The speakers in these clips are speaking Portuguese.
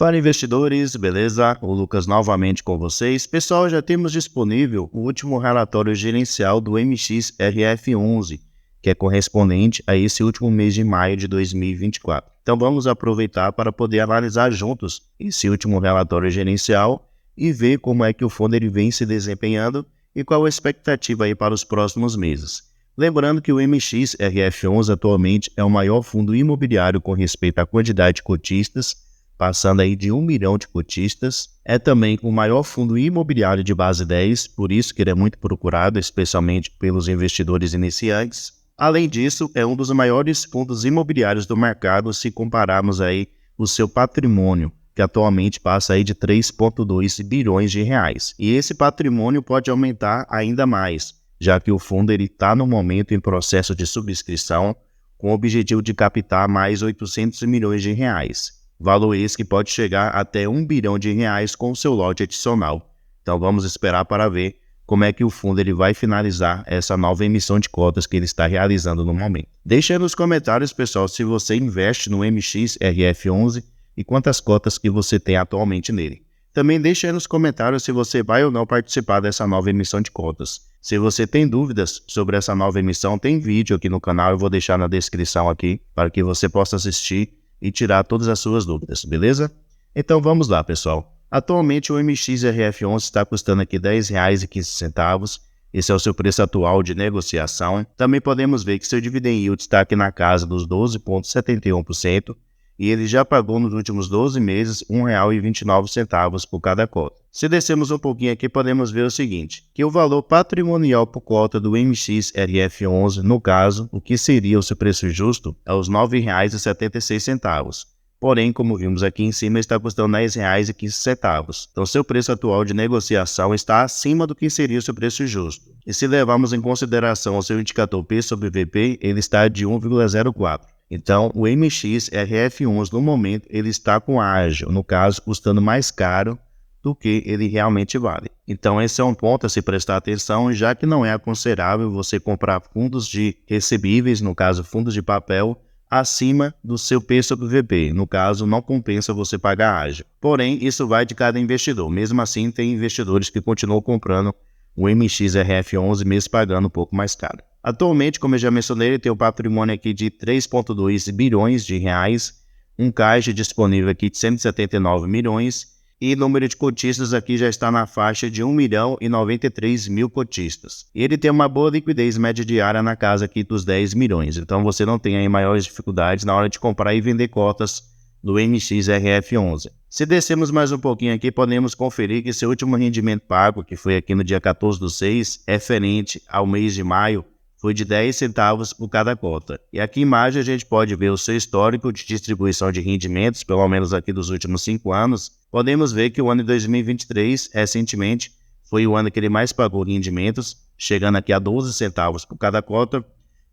Fala investidores, beleza? O Lucas novamente com vocês. Pessoal, já temos disponível o último relatório gerencial do MXRF11, que é correspondente a esse último mês de maio de 2024. Então vamos aproveitar para poder analisar juntos esse último relatório gerencial e ver como é que o fundo ele vem se desempenhando e qual a expectativa aí para os próximos meses. Lembrando que o MXRF11 atualmente é o maior fundo imobiliário com respeito à quantidade de cotistas, passando aí de 1 milhão de cotistas. É também o maior fundo imobiliário de base 10, por isso que ele é muito procurado, especialmente pelos investidores iniciantes. Além disso, é um dos maiores fundos imobiliários do mercado se compararmos aí o seu patrimônio, que atualmente passa aí de 3,2 bilhões de reais. E esse patrimônio pode aumentar ainda mais, já que o fundo está no momento em processo de subscrição, com o objetivo de captar mais 800 milhões de reais. Valor esse que pode chegar até 1 bilhão de reais com o seu lote adicional. Então vamos esperar para ver como é que o fundo ele vai finalizar essa nova emissão de cotas que ele está realizando no momento. Deixe aí nos comentários, pessoal, se você investe no MXRF11 e quantas cotas que você tem atualmente nele. Também deixe aí nos comentários se você vai ou não participar dessa nova emissão de cotas. Se você tem dúvidas sobre essa nova emissão, tem vídeo aqui no canal, eu vou deixar na descrição aqui para que você possa assistir e tirar todas as suas dúvidas, beleza? Então vamos lá, pessoal. Atualmente o MXRF11 está custando aqui R$ 10,15. Esse é o seu preço atual de negociação. Também podemos ver que seu dividend yield está aqui na casa dos 12,71% e ele já pagou nos últimos 12 meses R$ 1,29 por cada cota. Se descermos um pouquinho aqui, podemos ver o seguinte, que o valor patrimonial por cota do MXRF11, no caso, o que seria o seu preço justo, é os R$ 9,76. Porém, como vimos aqui em cima, está custando R$ 10,15. Então, seu preço atual de negociação está acima do que seria o seu preço justo. E se levarmos em consideração o seu indicador P sobre VP, ele está de 1,04. Então, o MXRF11 no momento ele está com ágio, no caso, custando mais caro do que ele realmente vale. Então, esse é um ponto a se prestar atenção, já que não é aconselhável você comprar fundos de recebíveis, no caso, fundos de papel, acima do seu P sobre VP. No caso, não compensa você pagar ágio. Porém, isso vai de cada investidor. Mesmo assim, tem investidores que continuam comprando o MXRF11 mesmo pagando um pouco mais caro. Atualmente, como eu já mencionei, ele tem um patrimônio aqui de 3,2 bilhões de reais, um caixa disponível aqui de 179 milhões e o número de cotistas aqui já está na faixa de 1 milhão e 93 mil cotistas. Ele tem uma boa liquidez média diária na casa aqui dos 10 milhões, então você não tem aí maiores dificuldades na hora de comprar e vender cotas do MXRF11. Se descermos mais um pouquinho aqui, podemos conferir que seu último rendimento pago, que foi aqui no dia 14/6, referente ao mês de maio, foi de 10 centavos por cada cota. E aqui em imagem a gente pode ver o seu histórico de distribuição de rendimentos, pelo menos aqui dos últimos 5 anos. Podemos ver que o ano de 2023, recentemente, foi o ano que ele mais pagou rendimentos, chegando aqui a 12 centavos por cada cota.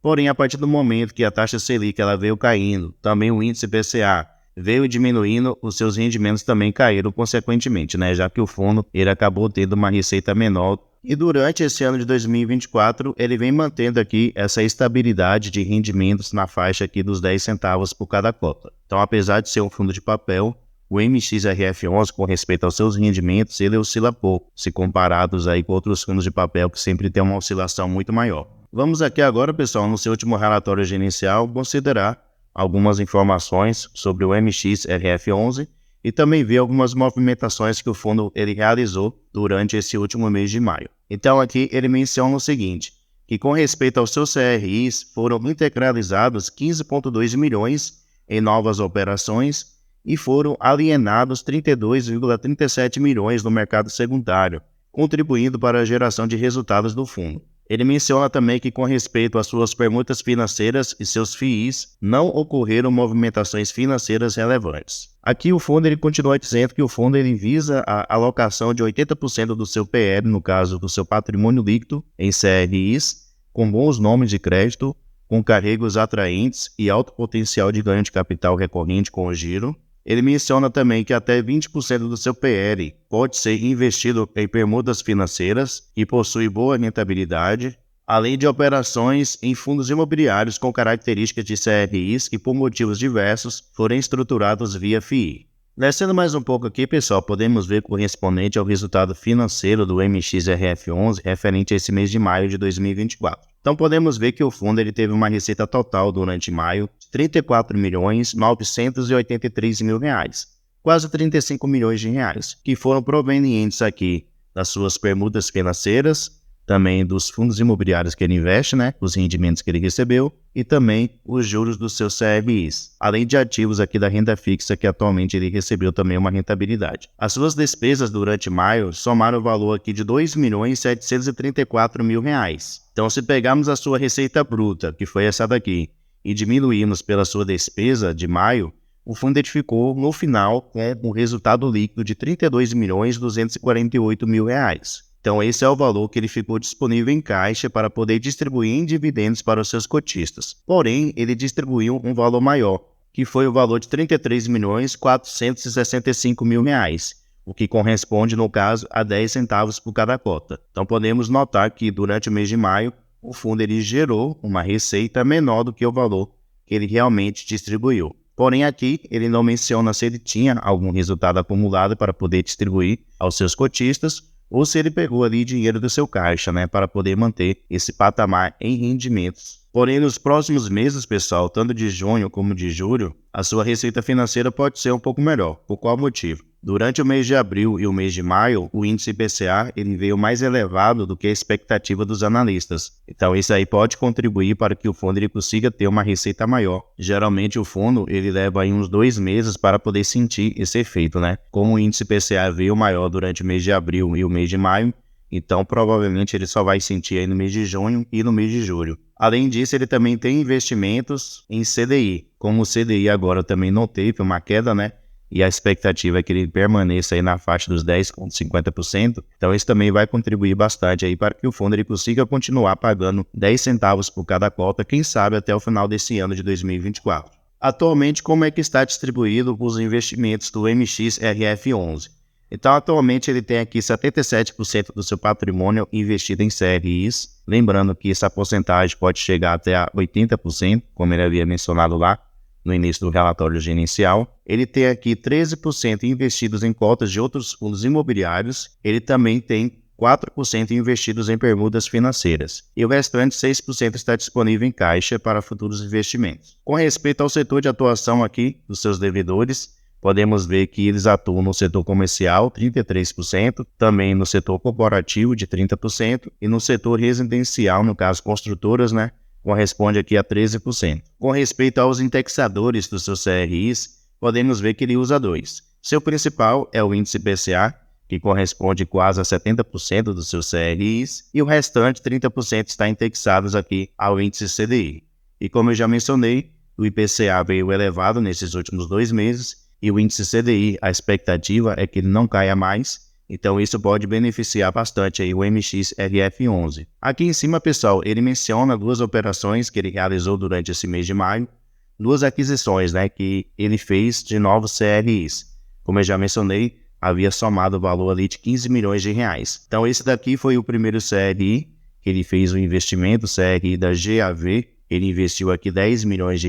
Porém, a partir do momento que a taxa Selic ela veio caindo, também o índice IPCA veio diminuindo, os seus rendimentos também caíram consequentemente, né? Já que o fundo ele acabou tendo uma receita menor. E durante esse ano de 2024, ele vem mantendo aqui essa estabilidade de rendimentos na faixa aqui dos 10 centavos por cada cota. Então, apesar de ser um fundo de papel, o MXRF11, com respeito aos seus rendimentos, ele oscila pouco, se comparados aí com outros fundos de papel que sempre tem uma oscilação muito maior. Vamos aqui agora, pessoal, no seu último relatório gerencial, considerar algumas informações sobre o MXRF11 e também ver algumas movimentações que o fundo ele realizou durante esse último mês de maio. Então aqui ele menciona o seguinte, que com respeito aos seus CRIs foram integralizados 15,2 milhões em novas operações e foram alienados 32,37 milhões no mercado secundário, contribuindo para a geração de resultados do fundo. Ele menciona também que com respeito às suas permutas financeiras e seus FIIs, não ocorreram movimentações financeiras relevantes. Aqui o fundo ele continua dizendo que o fundo ele visa a alocação de 80% do seu PL, no caso do seu patrimônio líquido, em CRIs, com bons nomes de crédito, com carregos atraentes e alto potencial de ganho de capital recorrente com o giro. Ele menciona também que até 20% do seu PL pode ser investido em permutas financeiras e possui boa rentabilidade, além de operações em fundos imobiliários com características de CRIs que, por motivos diversos, forem estruturados via FII. Descendo mais um pouco aqui, pessoal, podemos ver correspondente ao resultado financeiro do MXRF11 referente a esse mês de maio de 2024. Então podemos ver que o fundo ele teve uma receita total durante maio de R$ 34.983.000, quase R$ 35 milhões, que foram provenientes aqui das suas permutas financeiras, também dos fundos imobiliários que ele investe, os rendimentos que ele recebeu e também os juros dos seus CRIs, além de ativos aqui da renda fixa que atualmente ele recebeu também uma rentabilidade. As suas despesas durante maio somaram o valor aqui de R$ 2.734.000. Então, se pegarmos a sua receita bruta, que foi essa daqui, e diminuirmos pela sua despesa de maio, o fundo ficou no final com um resultado líquido de R$ 32.248.000. Então, esse é o valor que ele ficou disponível em caixa para poder distribuir em dividendos para os seus cotistas. Porém, ele distribuiu um valor maior, que foi o valor de R$ 33.465.000, o que corresponde, no caso, a 10 centavos por cada cota. Então, podemos notar que durante o mês de maio, o fundo ele gerou uma receita menor do que o valor que ele realmente distribuiu. Porém, aqui ele não menciona se ele tinha algum resultado acumulado para poder distribuir aos seus cotistas, ou se ele pegou ali dinheiro do seu caixa, para poder manter esse patamar em rendimentos. Porém, nos próximos meses, pessoal, tanto de junho como de julho, a sua receita financeira pode ser um pouco melhor. Por qual motivo? Durante o mês de abril e o mês de maio, o índice IPCA ele veio mais elevado do que a expectativa dos analistas. Então, isso aí pode contribuir para que o fundo ele consiga ter uma receita maior. Geralmente, o fundo ele leva aí uns 2 meses para poder sentir esse efeito, Como o índice IPCA veio maior durante o mês de abril e o mês de maio, então provavelmente ele só vai sentir aí no mês de junho e no mês de julho. Além disso, ele também tem investimentos em CDI. Como o CDI agora também não teve uma queda, e a expectativa é que ele permaneça aí na faixa dos 10,50%, então isso também vai contribuir bastante aí para que o fundo ele consiga continuar pagando 10 centavos por cada cota, quem sabe até o final desse ano de 2024. Atualmente, como é que está distribuído os investimentos do MXRF11? Então, atualmente ele tem aqui 77% do seu patrimônio investido em CRIs, lembrando que essa porcentagem pode chegar até a 80%, como ele havia mencionado lá no início do relatório gerencial. Ele tem aqui 13% investidos em cotas de outros fundos imobiliários. Ele também tem 4% investidos em permutas financeiras. E o restante 6% está disponível em caixa para futuros investimentos. Com respeito ao setor de atuação aqui dos seus devedores, podemos ver que eles atuam no setor comercial, 33%, também no setor corporativo, de 30%, e no setor residencial, no caso construtoras, corresponde aqui a 13%. Com respeito aos indexadores dos seus CRIs, podemos ver que ele usa 2. Seu principal é o índice IPCA, que corresponde quase a 70% dos seus CRIs, e o restante, 30%, está indexados aqui ao índice CDI. E como eu já mencionei, o IPCA veio elevado nesses últimos 2 meses, e o índice CDI, a expectativa é que ele não caia mais. Então, isso pode beneficiar bastante aí o MXRF11. Aqui em cima, pessoal, ele menciona 2 operações que ele realizou durante esse mês de maio, 2 aquisições, que ele fez de novos CRIs. Como eu já mencionei, havia somado o valor ali de R$ 15 milhões. Então, esse daqui foi o primeiro CRI que ele fez o investimento, o CRI da GAV. Ele investiu aqui R$ 10 milhões.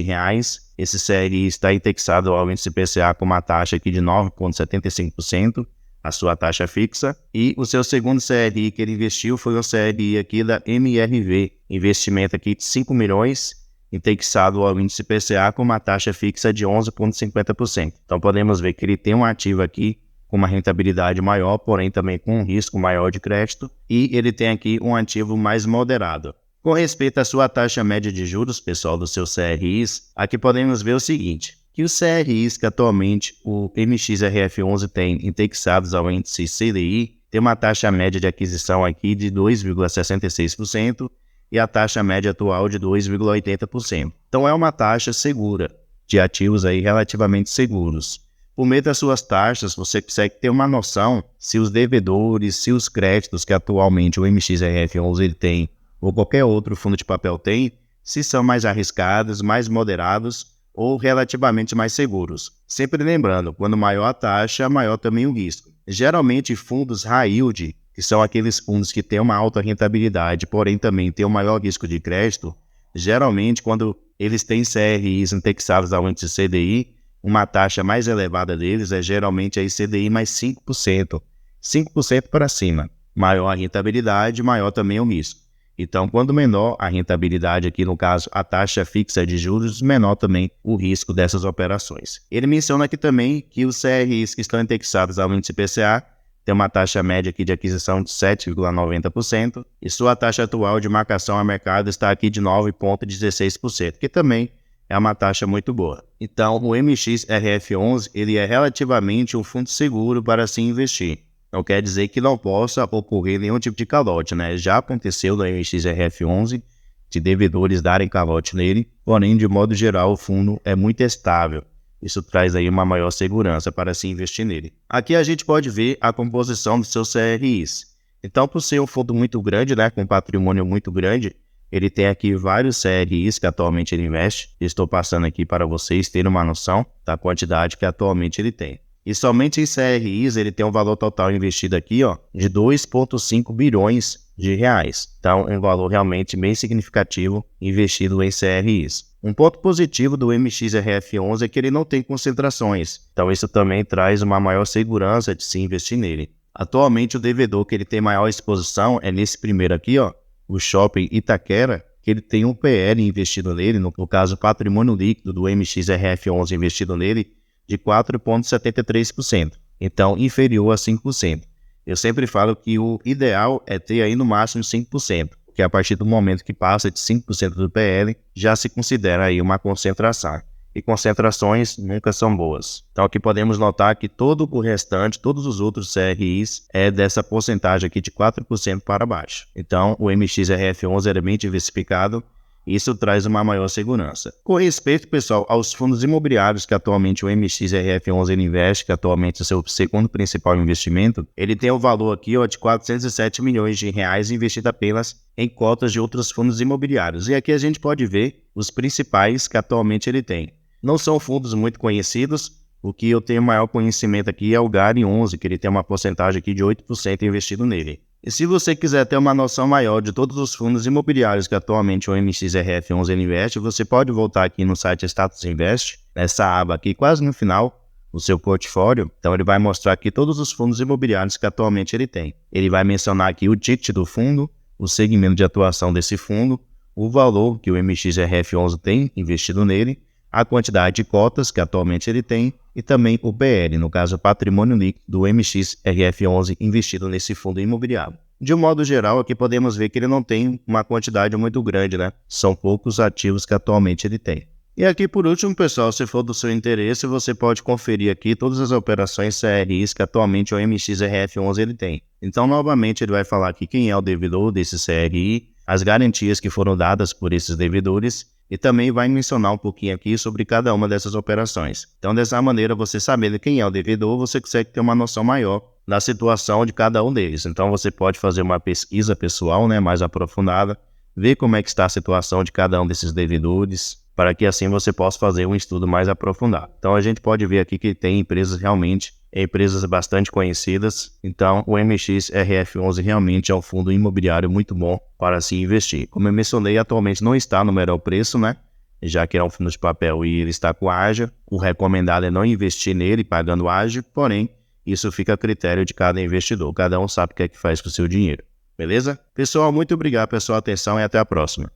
Esse CRI está indexado ao índice IPCA com uma taxa aqui de 9,75%. A sua taxa fixa, e o seu segundo CRI que ele investiu foi o CRI aqui da MRV, investimento aqui de 5 milhões, indexado ao índice PCA com uma taxa fixa de 11,50%. Então podemos ver que ele tem um ativo aqui com uma rentabilidade maior, porém também com um risco maior de crédito, e ele tem aqui um ativo mais moderado. Com respeito à sua taxa média de juros, pessoal, dos seus CRIs, aqui podemos ver o seguinte, que os CRIs que atualmente o MXRF11 tem indexados ao índice CDI, tem uma taxa média de aquisição aqui de 2,66% e a taxa média atual de 2,80%. Então é uma taxa segura, de ativos aí relativamente seguros. Por meio das suas taxas, você consegue ter uma noção se os devedores, se os créditos que atualmente o MXRF11 ele tem, ou qualquer outro fundo de papel tem, se são mais arriscados, mais moderados, ou relativamente mais seguros. Sempre lembrando, quando maior a taxa, maior também o risco. Geralmente fundos high yield, que são aqueles fundos que têm uma alta rentabilidade, porém também têm um maior risco de crédito, geralmente quando eles têm CRIs indexados ao índice CDI, uma taxa mais elevada deles é geralmente a CDI mais 5%. 5% para cima. Maior a rentabilidade, maior também o risco. Então, quando menor a rentabilidade, aqui no caso a taxa fixa de juros, menor também o risco dessas operações. Ele menciona aqui também que os CRIs que estão indexados ao índice IPCA tem uma taxa média aqui de aquisição de 7,90% e sua taxa atual de marcação a mercado está aqui de 9,16%, que também é uma taxa muito boa. Então, o MXRF11 ele é relativamente um fundo seguro para se investir. Não quer dizer que não possa ocorrer nenhum tipo de calote, né? Já aconteceu no MXRF11 de devedores darem calote nele, porém, de modo geral, o fundo é muito estável. Isso traz aí uma maior segurança para se investir nele. Aqui a gente pode ver a composição dos seus CRIs. Então, por ser um fundo muito grande, né, com um patrimônio muito grande, ele tem aqui vários CRIs que atualmente ele investe. Estou passando aqui para vocês terem uma noção da quantidade que atualmente ele tem. E somente em CRIs ele tem um valor total investido aqui, ó, de 2,5 bilhões de reais. Então, um valor realmente bem significativo investido em CRIs. Um ponto positivo do MXRF11 é que ele não tem concentrações. Então, isso também traz uma maior segurança de se investir nele. Atualmente, o devedor que ele tem maior exposição é nesse primeiro aqui, ó, o Shopping Itaquera, que ele tem um PL investido nele, no caso, o patrimônio líquido do MXRF11 investido nele, de 4,73%, então inferior a 5%. Eu sempre falo que o ideal é ter aí no máximo 5%, porque a partir do momento que passa de 5% do PL, já se considera aí uma concentração. E concentrações nunca são boas. Então aqui podemos notar que todo o restante, todos os outros CRIs, é dessa porcentagem aqui de 4% para baixo. Então o MXRF11 é bem diversificado. Isso traz uma maior segurança. Com respeito, pessoal, aos fundos imobiliários que atualmente o MXRF11 investe, que atualmente é o seu segundo principal investimento, ele tem o valor aqui, ó, de 407 milhões de reais investido apenas em cotas de outros fundos imobiliários. E aqui a gente pode ver os principais que atualmente ele tem. Não são fundos muito conhecidos. O que eu tenho maior conhecimento aqui é o GARI11, que ele tem uma porcentagem aqui de 8% investido nele. E se você quiser ter uma noção maior de todos os fundos imobiliários que atualmente o MXRF11 investe, você pode voltar aqui no site Status Invest, nessa aba aqui quase no final, o seu portfólio. Então ele vai mostrar aqui todos os fundos imobiliários que atualmente ele tem. Ele vai mencionar aqui o ticket do fundo, o segmento de atuação desse fundo, o valor que o MXRF11 tem investido nele, a quantidade de cotas que atualmente ele tem e também o PL, no caso o patrimônio líquido do MXRF11 investido nesse fundo imobiliário. De um modo geral, aqui podemos ver que ele não tem uma quantidade muito grande, né? São poucos ativos que atualmente ele tem. E aqui por último, pessoal, se for do seu interesse, você pode conferir aqui todas as operações CRIs que atualmente o MXRF11 ele tem. Então, novamente, ele vai falar aqui quem é o devedor desse CRI, as garantias que foram dadas por esses devedores, e também vai mencionar um pouquinho aqui sobre cada uma dessas operações. Então, dessa maneira, você sabendo quem é o devedor, você consegue ter uma noção maior da situação de cada um deles. Então, você pode fazer uma pesquisa pessoal, né, mais aprofundada, ver como é que está a situação de cada um desses devedores, para que assim você possa fazer um estudo mais aprofundado. Então, a gente pode ver aqui que tem empresas realmente, empresas bastante conhecidas. Então, o MXRF11 realmente é um fundo imobiliário muito bom para se investir. Como eu mencionei, atualmente não está no melhor preço, né? Já que é um fundo de papel e ele está com ágio. O recomendado é não investir nele pagando ágio, porém, isso fica a critério de cada investidor. Cada um sabe o que é que faz com o seu dinheiro. Beleza? Pessoal, muito obrigado pela sua atenção e até a próxima.